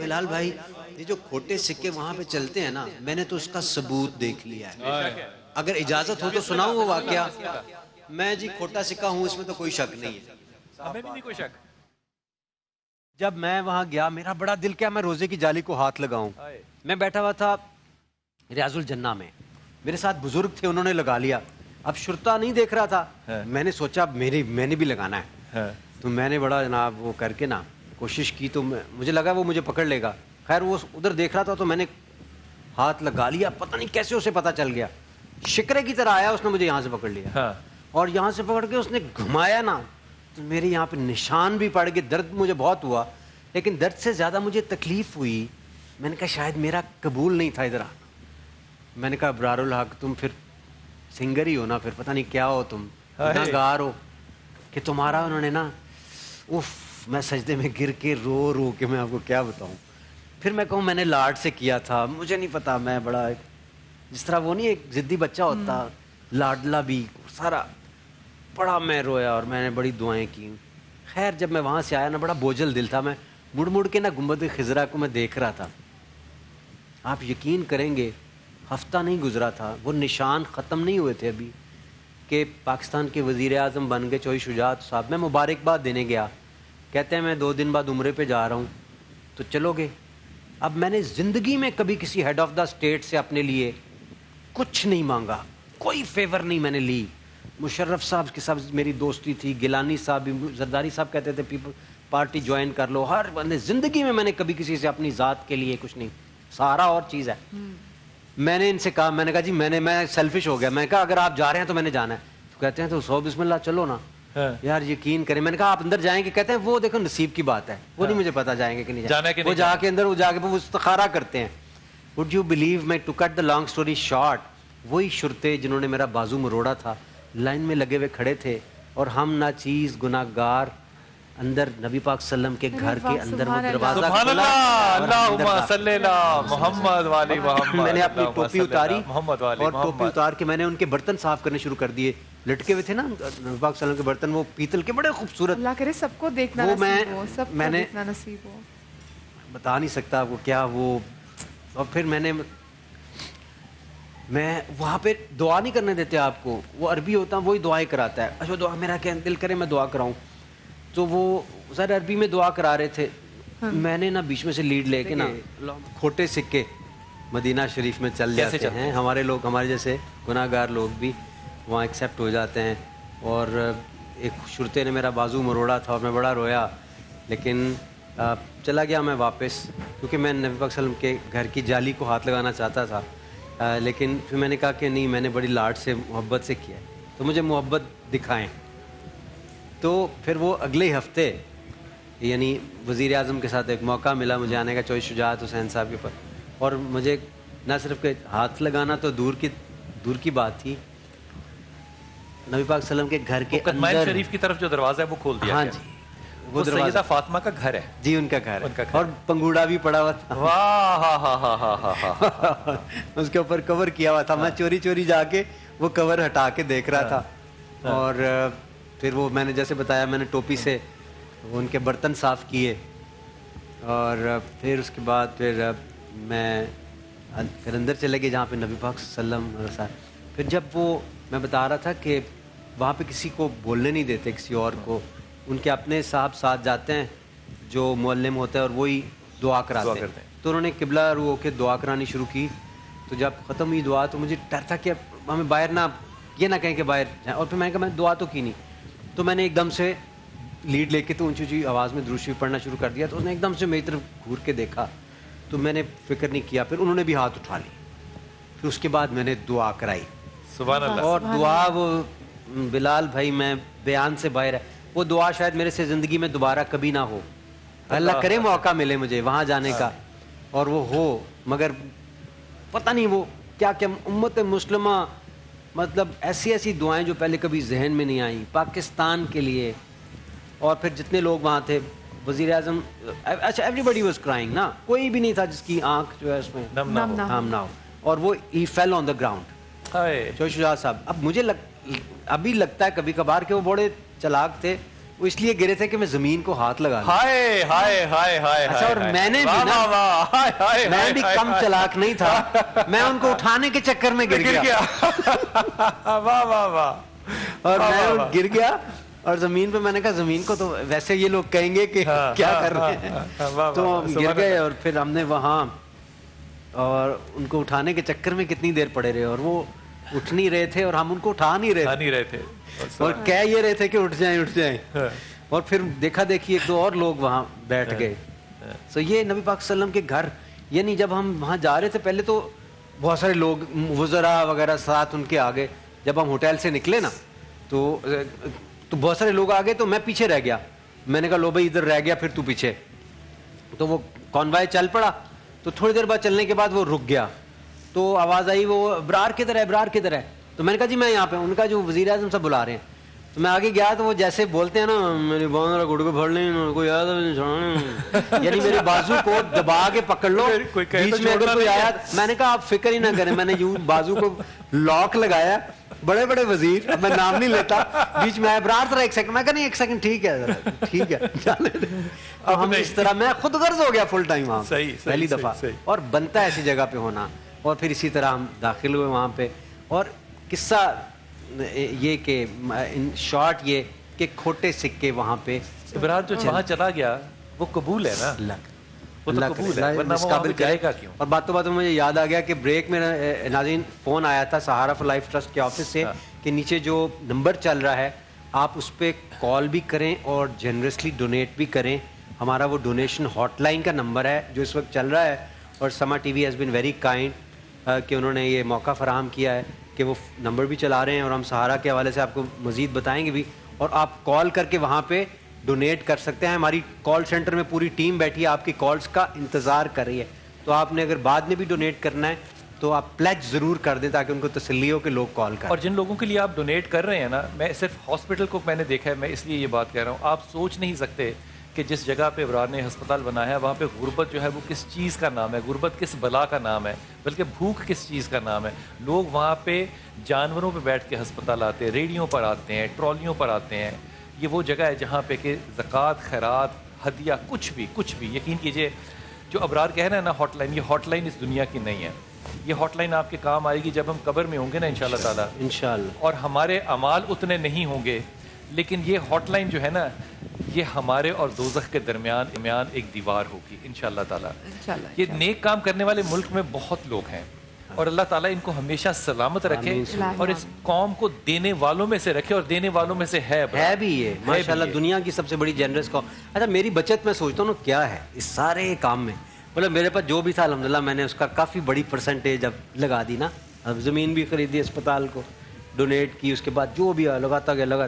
بلال بھائی یہ جو کھوٹے سکے وہاں پہ چلتے ہیں نا، میں نے تو اس کا ثبوت دیکھ لیا ہے. اگر اجازت ہو تو سناؤں وہ واقعہ. میں جی کھوٹا سکہ ہوں، اس میں تو کوئی شک نہیں ہے، ہمیں بھی نہیں کوئی شک. جب میں وہاں گیا میرا بڑا دل کیا میں روزے کی جالی کو ہاتھ لگاؤں. میں بیٹھا ہوا تھا ریاض الجنہ میں، میرے ساتھ بزرگ تھے، انہوں نے لگا لیا. اب شرطا نہیں دیکھ رہا تھا، میں نے سوچا میں نے بھی لگانا ہے. تو میں نے بڑا جناب وہ کر کے نا کوشش کی، تو مجھے لگا وہ مجھے پکڑ لے گا. خیر وہ ادھر دیکھ رہا تھا تو میں نے ہاتھ لگا لیا. پتہ نہیں کیسے اسے پتہ چل گیا، شکرے کی طرح آیا، اس نے مجھے یہاں سے پکڑ لیا اور یہاں سے پکڑ کے اس نے گھمایا نا تو میرے یہاں پہ نشان بھی پڑ گئے. درد مجھے بہت ہوا، لیکن درد سے زیادہ مجھے تکلیف ہوئی. میں نے کہا شاید میرا قبول نہیں تھا ادھر آنا. میں نے کہا ابرار الحق تم پھر سنگر ہی ہو نا، پھر پتہ نہیں کیا ہو، تم گار ہو کہ تمہارا انہوں نے نا میں سجدے میں گر کے رو کے میں آپ کو کیا بتاؤں. پھر میں کہوں میں نے لاڈ سے کیا تھا، مجھے نہیں پتا، میں بڑا جس طرح وہ نہیں ایک ضدی بچہ ہوتا لاڈلا بھی سارا، بڑا میں رویا اور میں نے بڑی دعائیں کی. خیر جب میں وہاں سے آیا نا بڑا بوجھل دل تھا. میں مڑ کے نا گنبد خضرا کو میں دیکھ رہا تھا. آپ یقین کریں گے ہفتہ نہیں گزرا تھا، وہ نشان ختم نہیں ہوئے تھے ابھی کہ پاکستان کے وزیر اعظم بن گئے چوہی شجاعت صاحب. میں مبارکباد دینے گیا، کہتے ہیں میں 2 دن بعد عمرے پہ جا رہا ہوں، تو چلو گے. اب میں نے زندگی میں کبھی کسی ہیڈ آف دا اسٹیٹ سے اپنے لیے کچھ نہیں مانگا، کوئی فیور نہیں میں نے لی. مشرف صاحب کے ساتھ میری دوستی تھی، گیلانی صاحب بھی، زرداری صاحب کہتے تھے پیپل پارٹی جوائن کر لو. ہر بندے زندگی میں نے کبھی کسی سے اپنی ذات کے لیے کچھ نہیں، سارا اور چیز ہے. میں نے ان سے کہا، میں نے کہا جی میں سیلفش ہو گیا. میں نے کہا اگر آپ جا رہے ہیں تو میں نے جانا ہے. تو کہتے ہیں تو سو بسم اللہ چلو نا. یار یقین کریں، میں نے کہا آپ اندر جائیں گے؟ کہتے ہیں وہ دیکھو نصیب کی بات ہے، وہ نہیں مجھے پتا جائیں گے کہ نہیں جائیں گے. وہ جا کے اندر وہ جا کے وہ استخارہ کرتے ہیں. وڈ یو بلیو، میں to cut the long story short, وہی شرطے جنہوں نے میرا بازو مروڑا تھا لائن میں لگے ہوئے کھڑے تھے، اور ہم ناچیز گناہ گار اندر نبی پاک صلی اللہ علیہ وسلم کے گھر کے اندر وہ دروازہ کھولا. اللہم صلی اللہ محمد والی محمد. میں نے اپنی ٹوپی اتاری اور ٹوپی اتار کے میں نے ان کے برتن صاف کرنے شروع کر دیے. لٹکے ہوئے تھے نا نبی پاک صلی اللہ علیہ وسلم کے برتن، وہ پیتل کے بڑے خوبصورت. اللہ کرے سب کو دیکھنا نصیب ہو، سب کو دیکھنا نصیب ہو. بتا نہیں سکتا وہ کیا وہ. اور پھر میں وہاں پہ دعا نہیں کرنے دیتے آپ کو، وہ عربی ہوتا ہے وہی دعائیں کراتا ہے. اچھا دعا میرا کیا دل کرے میں دعا کراؤں، تو وہ ذرا عربی میں دعا کرا رہے تھے. میں نے نا بیچ میں سے لیڈ لے کے نا کھوٹے سکے مدینہ شریف میں چل جاتے ہیں. ہمارے لوگ، ہمارے جیسے گناہ گار لوگ بھی وہاں ایکسیپٹ ہو جاتے ہیں. اور ایک شرطے نے میرا بازو مروڑا تھا اور میں بڑا رویا، لیکن چلا گیا میں واپس، کیونکہ میں نبی پاک صلی اللہ علیہ وسلم کے گھر کی جالی کو ہاتھ لگانا چاہتا تھا. لیکن پھر میں نے کہا کہ نہیں، میں نے بڑی لاڈ سے محبت سے کیا ہے تو مجھے محبت دکھائیں. تو پھر وہ اگلے ہفتے یعنی وزیر اعظم کے ساتھ ایک موقع ملا مجھے آنے کا چوہی شجاعت حسین صاحب کے اوپر. اور مجھے نہ صرف کہ ہاتھ لگانا تو دور کی بات تھی، نبی پاک صلی اللہ علیہ وسلم کے گھر کے اندر شریف کی طرف جو دروازہ ہے وہ کھول دیا. ہاں جی، وہ سیدہ فاطمہ کا گھر ہے جی، ان کا گھر ہے، اور پنگوڑا بھی پڑا ہوا تھا. واہ اس کے اوپر کور کیا ہوا تھا. میں چوری جا کے وہ کور ہٹا کے دیکھ رہا تھا. اور پھر وہ میں نے جیسے بتایا میں نے ٹوپی سے ان کے برتن صاف کیے. اور پھر اس کے بعد پھر میں اندر چلے گئے جہاں پہ نبی پاک صلی اللہ علیہ وسلم. پھر جب وہ میں بتا رہا تھا کہ وہاں پہ کسی کو بولنے نہیں دیتے، کسی اور کو، ان کے اپنے صاحب ساتھ جاتے ہیں جو معلم ہوتا ہے اور وہی دعا کراتے ہیں. تو انہوں نے قبلہ رو ہو کے دعا کرانی شروع کی. تو جب ختم ہوئی دعا تو مجھے ڈر تھا کہ ہمیں باہر نہ یہ نہ کہیں کہ باہر جائیں. اور پھر میں نے کہا میں دعا تو کی نہیں. تو میں نے ایک دم سے لیڈ لے کے تو اونچی آواز میں درود شریف پڑھنا شروع کر دیا. تو اس نے ایک دم سے میری طرف گھور کے دیکھا تو میں نے فکر نہیں کیا. پھر انہوں نے بھی ہاتھ اٹھا لی. پھر اس کے بعد میں نے دعا کرائی. سبحان اللہ. اور دعا وہ بلال بھائی میں بیان سے باہر ہے، وہ دعا شاید میرے سے زندگی میں دوبارہ کبھی نہ ہو. اللہ کرے موقع ملے مجھے وہاں جانے کا اور وہ ہو، مگر پتہ نہیں وہ کیا امت مسلمہ مطلب ایسی دعائیں جو پہلے کبھی ذہن میں نہیں آئیں پاکستان کے لیے. اور پھر جتنے لوگ وہاں تھے وزیر اعظم، اچھا ایوری بڈی واز کرائنگ نا، کوئی بھی نہیں تھا جس کی آنکھ جو ہے اس میں نم نہ ہو. اور وہ ہی فیل آن دا گراؤنڈ. چوہی شجاعت صاحب، اب مجھے ابھی لگتا ہے کبھی کبھار کہ وہ بڑے چلاک تھے، وہ اس لیے گرے تھے کہ میں زمین کو ہاتھ لگا لوں. ہائے ہائے ہائے ہائے. اچھا اور میں نے بھی نا میں بھی کم چلاک نہیں تھا, میں ان کو اٹھانے کے چکر میں گر گیا. واہ واہ واہ. اور میں گر گیا اور زمین پہ میں نے کہا زمین کو تو ویسے یہ لوگ کہیں گے کہ کیا کر رہے ہیں, تو گر گئے. اور پھر ہم نے وہاں اور ان کو اٹھانے کے چکر میں کتنی دیر پڑے رہے, اور وہ اٹھ نہیں رہے تھے اور ہم ان کو اٹھا نہیں رہے تھے اور کہہ یہ رہے تھے کہ اٹھ جائیں. اور پھر دیکھا دیکھی ایک دو اور لوگ وہاں بیٹھ گئے. سو یہ نبی پاک صلی اللہ علیہ وسلم کے گھر, یعنی جب ہم وہاں جا رہے تھے پہلے تو بہت سارے لوگ وزراء وغیرہ ساتھ ان کے آگے, جب ہم ہوٹل سے نکلے نا تو بہت سارے لوگ آگے, تو میں پیچھے رہ گیا. میں نے کہا لو بھائی ادھر رہ گیا, پھر تو پیچھے. تو وہ کانوائے چل پڑا, تو تھوڑی دیر بعد چلنے کے بعد وہ رک گیا. تو آواز آئی وہ ابرار کدھر ہے, ابرار کدھر ہے. تو میں نے کہا جی میں یہاں پہ. ان کا جو وزیر اعظم سب بلا رہے ہیں. تو میں آگے گیا تو وہ جیسے بولتے ہیں نا میری بہن گڑ کو پھڑ لیں کوئی یاد یعنی میرے بازو کو دبا کے پکڑ لو, بیچ میں اگر کوئی آیا. میں نے کہا آپ فکر ہی نہ کریں, میں نے یوں بازو کو لاک لگایا. بڑے بڑے وزیر, اب میں نام نہیں لیتا, بیچ میں ابرار ذرا ایک سیکنڈ. میں کہا نہیں ایک سیکنڈ ٹھیک ہے ذرا ٹھیک ہے. تو ہم اس طرح میں خود غرض ہو گیا فل ٹائم وہاں پہلی دفعہ. اور بنتا ہے ایسی جگہ پہ ہونا. اور پھر اسی طرح ہم داخل ہوئے وہاں پہ. اور قصہ یہ کہ ان شارٹ یہ کہ کھوٹے سکے وہاں پہ. ابرار جو وہاں چلا گیا وہ قبول ہے نا, اور باتوں باتوں میں مجھے یاد آ گیا کہ بریک میں ناظرین فون آیا تھا سہارا فار لائف ٹرسٹ کے آفس سے کہ نیچے جو نمبر چل رہا ہے آپ اس پہ کال بھی کریں اور جنرسلی ڈونیٹ بھی کریں. ہمارا وہ ڈونیشن ہاٹ لائن کا نمبر ہے جو اس وقت چل رہا ہے. اور سما T V has been very kind کہ انہوں نے یہ موقع فراہم کیا ہے کہ وہ نمبر بھی چلا رہے ہیں, اور ہم سہارا کے حوالے سے آپ کو مزید بتائیں گے بھی. اور آپ کال کر کے وہاں پہ ڈونیٹ کر سکتے ہیں. ہماری کال سینٹر میں پوری ٹیم بیٹھی ہے, آپ کی کالز کا انتظار کر رہی ہے. تو آپ نے اگر بعد میں بھی ڈونیٹ کرنا ہے تو آپ پلیج ضرور کر دیں تاکہ ان کو تسلی ہو کہ لوگ کال کریں. اور جن لوگوں کے لیے آپ ڈونیٹ کر رہے ہیں نا, میں صرف ہاسپٹل کو میں نے دیکھا ہے, میں اس لیے یہ بات کہہ رہا ہوں, آپ سوچ نہیں سکتے کہ جس جگہ پہ ابرار نے ہسپتال بنایا ہے وہاں پہ غربت جو ہے وہ کس چیز کا نام ہے, غربت کس بلا کا نام ہے, بلکہ بھوک کس چیز کا نام ہے. لوگ وہاں پہ جانوروں پہ بیٹھ کے ہسپتال آتے ہیں, ریڑھیوں پر آتے ہیں, ٹرالیوں پر آتے ہیں. یہ وہ جگہ ہے جہاں پہ کہ زکوٰۃ, خیرات, ہدیہ, کچھ بھی یقین کیجئے جو ابرار کہہ رہے ہیں نا ہاٹ لائن, یہ ہاٹ لائن اس دنیا کی نہیں ہے. یہ ہاٹ لائن آپ کے کام آئے گی جب ہم قبر میں ہوں گے نا انشاءاللہ تعالیٰ, انشاءاللہ. اور ہمارے اعمال اتنے نہیں ہوں گے, لیکن یہ ہاٹ لائن جو ہے نا یہ ہمارے اور دوزخ کے درمیان ایک دیوار ہوگی انشاءاللہ تعالیٰ. یہ نیک کام کرنے والے ملک میں بہت لوگ ہیں, اور اللہ تعالیٰ ان کو ہمیشہ سلامت رکھے اور اس قوم کو دینے والوں میں سے رکھے, اور دینے والوں میں سے ہے بھی یہ ماشاءاللہ دنیا کی سب سے بڑی جنرس قوم. اچھا میری بچت میں سوچتا ہوں کیا ہے اس سارے کام میں, مطلب میرے پاس جو بھی تھا الحمدللہ میں نے اس کا کافی بڑی پرسنٹیج اب لگا دی نا. اب زمین بھی خریدی, اسپتال کو ڈونیٹ کی, اس کے بعد جو بھی لگاتا گیا